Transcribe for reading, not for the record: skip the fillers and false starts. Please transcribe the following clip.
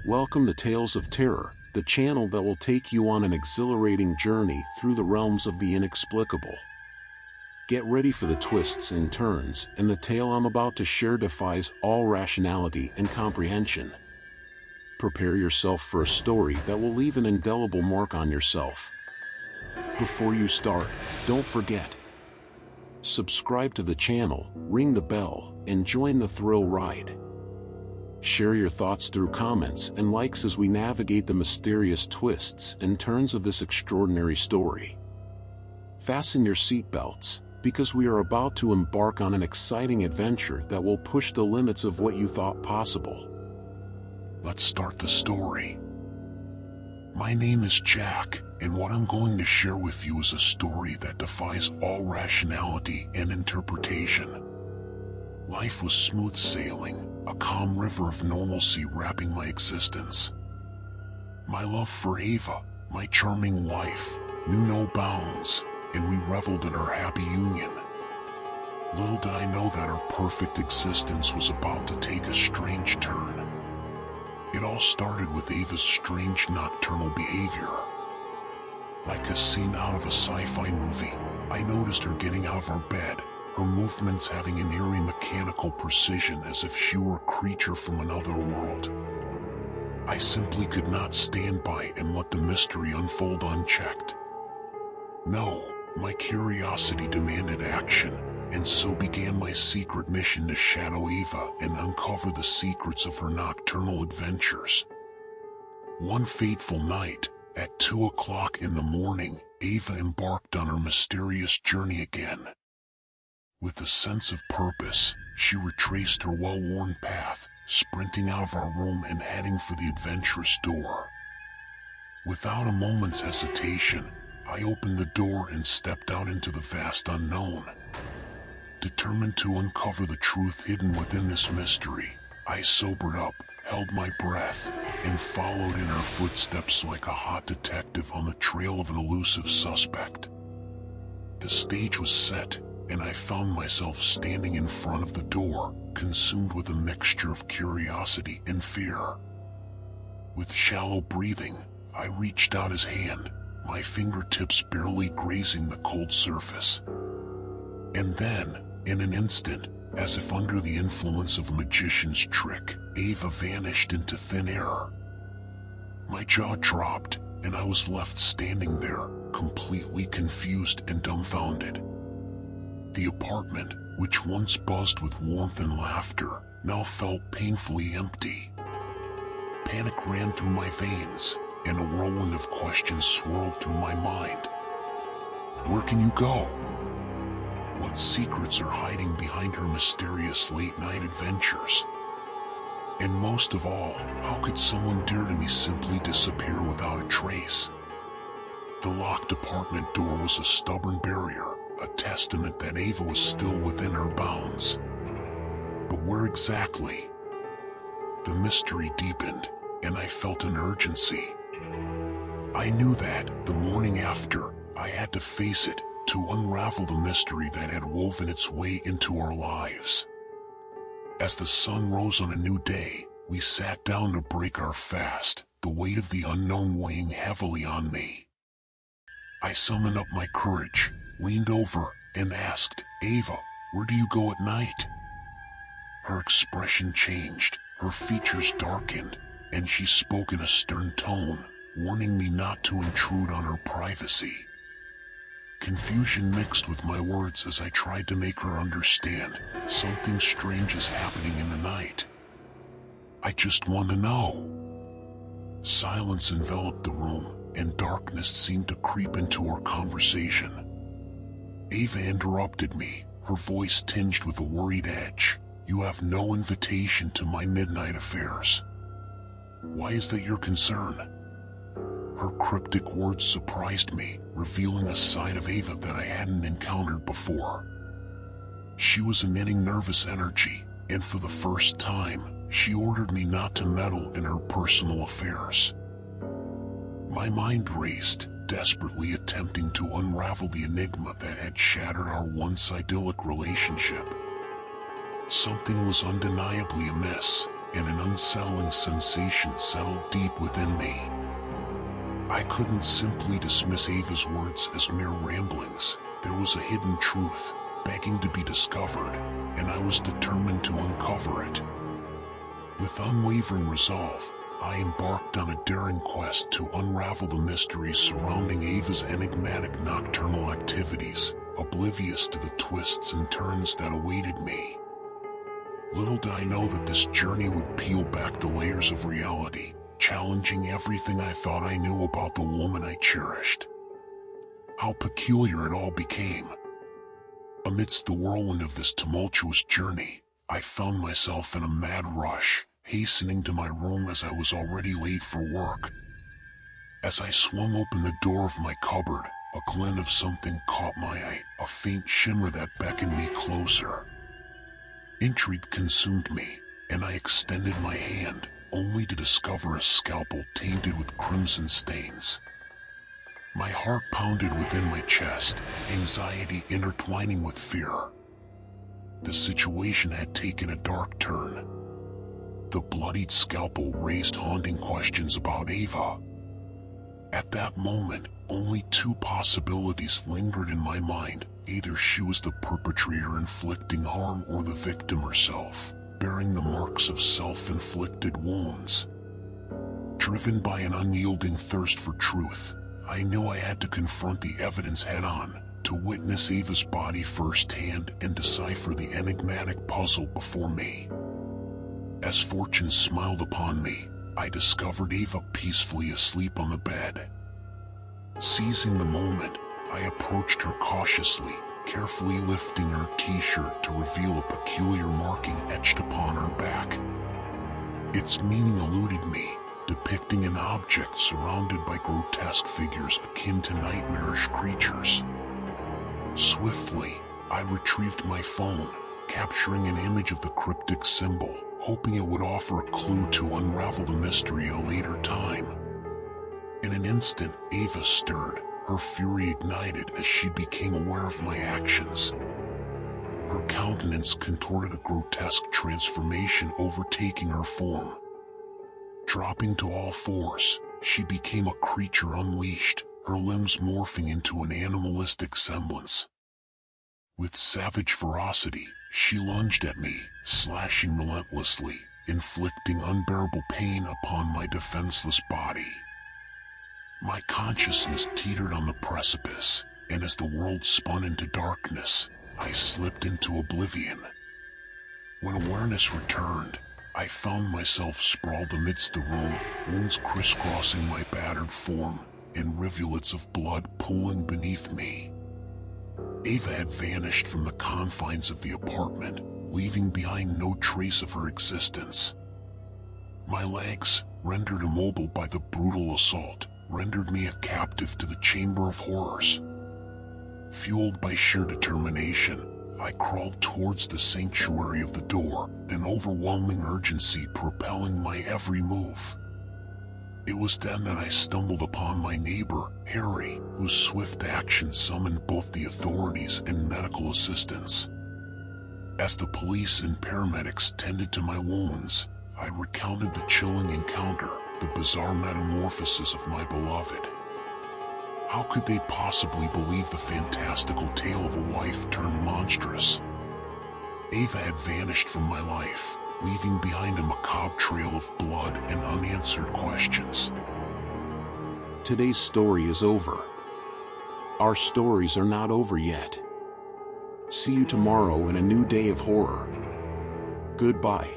Welcome to Tales of Terror, the channel that will take you on an exhilarating journey through the realms of the inexplicable. Get ready for the twists and turns, and the tale I'm about to share defies all rationality and comprehension. Prepare yourself for a story that will leave an indelible mark on yourself. Before you start, don't forget: subscribe to the channel, ring the bell, and join the thrill ride. Share your thoughts through comments and likes as we navigate the mysterious twists and turns of this extraordinary story. Fasten your seatbelts, because we are about to embark on an exciting adventure that will push the limits of what you thought possible. Let's start the story. My name is Jack, and what I'm going to share with you is a story that defies all rationality and interpretation. Life was smooth sailing, a calm river of normalcy wrapping my existence. My love for Ava, my charming wife, knew no bounds, and we reveled in our happy union. Little did I know that our perfect existence was about to take a strange turn. It all started with Ava's strange nocturnal behavior. Like a scene out of a sci-fi movie, I noticed her getting out of our bed, her movements having an eerie mechanical precision as if she were a creature from another world. I simply could not stand by and let the mystery unfold unchecked. No, my curiosity demanded action, and so began my secret mission to shadow Ava and uncover the secrets of her nocturnal adventures. One fateful night, at 2 o'clock in the morning, Ava embarked on her mysterious journey again. With a sense of purpose, she retraced her well-worn path, sprinting out of our room and heading for the adventurous door. Without a moment's hesitation, I opened the door and stepped out into the vast unknown. Determined to uncover the truth hidden within this mystery, I sobered up, held my breath, and followed in her footsteps like a hot detective on the trail of an elusive suspect. The stage was set, and I found myself standing in front of the door, consumed with a mixture of curiosity and fear. With shallow breathing, I reached out his hand, my fingertips barely grazing the cold surface. And then, in an instant, as if under the influence of a magician's trick, Ava vanished into thin air. My jaw dropped, and I was left standing there, completely confused and dumbfounded. The apartment, which once buzzed with warmth and laughter, now felt painfully empty. Panic ran through my veins, and a whirlwind of questions swirled through my mind. Where can you go? What secrets are hiding behind her mysterious late-night adventures? And most of all, how could someone dare to simply disappear without a trace? The locked apartment door was a stubborn barrier, a testament that Ava was still within her bounds. But where exactly? The mystery deepened, and I felt an urgency. I knew that, the morning after, I had to face it, to unravel the mystery that had woven its way into our lives. As the sun rose on a new day, we sat down to break our fast, the weight of the unknown weighing heavily on me. I summoned up my courage, leaned over, and asked, "Ava, where do you go at night?" Her expression changed, her features darkened, and she spoke in a stern tone, warning me not to intrude on her privacy. Confusion mixed with my words as I tried to make her understand, something strange is happening in the night. I just want to know. Silence enveloped the room, and darkness seemed to creep into our conversation. Ava interrupted me, her voice tinged with a worried edge. "You have no invitation to my midnight affairs. Why is that your concern?" Her cryptic words surprised me, revealing a side of Ava that I hadn't encountered before. She was emitting nervous energy, and for the first time, she ordered me not to meddle in her personal affairs. My mind raced, desperately attempting to unravel the enigma that had shattered our once idyllic relationship. Something was undeniably amiss, and an unsettling sensation settled deep within me. I couldn't simply dismiss Ava's words as mere ramblings. There was a hidden truth, begging to be discovered, and I was determined to uncover it. With unwavering resolve, I embarked on a daring quest to unravel the mysteries surrounding Ava's enigmatic nocturnal activities, oblivious to the twists and turns that awaited me. Little did I know that this journey would peel back the layers of reality, challenging everything I thought I knew about the woman I cherished. How peculiar it all became. Amidst the whirlwind of this tumultuous journey, I found myself in a mad rush, hastening to my room as I was already late for work. As I swung open the door of my cupboard, a glint of something caught my eye, a faint shimmer that beckoned me closer. Intrigue consumed me, and I extended my hand, only to discover a scalpel tainted with crimson stains. My heart pounded within my chest, anxiety intertwining with fear. The situation had taken a dark turn. The bloodied scalpel raised haunting questions about Ava. At that moment, only two possibilities lingered in my mind. Either she was the perpetrator inflicting harm or the victim herself, bearing the marks of self-inflicted wounds. Driven by an unyielding thirst for truth, I knew I had to confront the evidence head-on, to witness Ava's body firsthand and decipher the enigmatic puzzle before me. As fortune smiled upon me, I discovered Ava peacefully asleep on the bed. Seizing the moment, I approached her cautiously, carefully lifting her t-shirt to reveal a peculiar marking etched upon her back. Its meaning eluded me, depicting an object surrounded by grotesque figures akin to nightmarish creatures. Swiftly, I retrieved my phone, capturing an image of the cryptic symbol, hoping it would offer a clue to unravel the mystery at a later time. In an instant, Ava stirred, her fury ignited as she became aware of my actions. Her countenance contorted a grotesque transformation overtaking her form. Dropping to all fours, she became a creature unleashed, her limbs morphing into an animalistic semblance. With savage ferocity, she lunged at me, slashing relentlessly, inflicting unbearable pain upon my defenseless body. My consciousness teetered on the precipice, and as the world spun into darkness, I slipped into oblivion. When awareness returned, I found myself sprawled amidst the room, wounds crisscrossing my battered form, and rivulets of blood pooling beneath me. Ava had vanished from the confines of the apartment, leaving behind no trace of her existence. My legs, rendered immobile by the brutal assault, rendered me a captive to the chamber of horrors. Fueled by sheer determination, I crawled towards the sanctuary of the door, an overwhelming urgency propelling my every move. It was then that I stumbled upon my neighbor, Harry, whose swift action summoned both the authorities and medical assistance. As the police and paramedics tended to my wounds, I recounted the chilling encounter, the bizarre metamorphosis of my beloved. How could they possibly believe the fantastical tale of a wife turned monstrous? Ava had vanished from my life, leaving behind a macabre trail of blood and unanswered questions. Today's story is over. Our stories are not over yet. See you tomorrow in a new day of horror. Goodbye.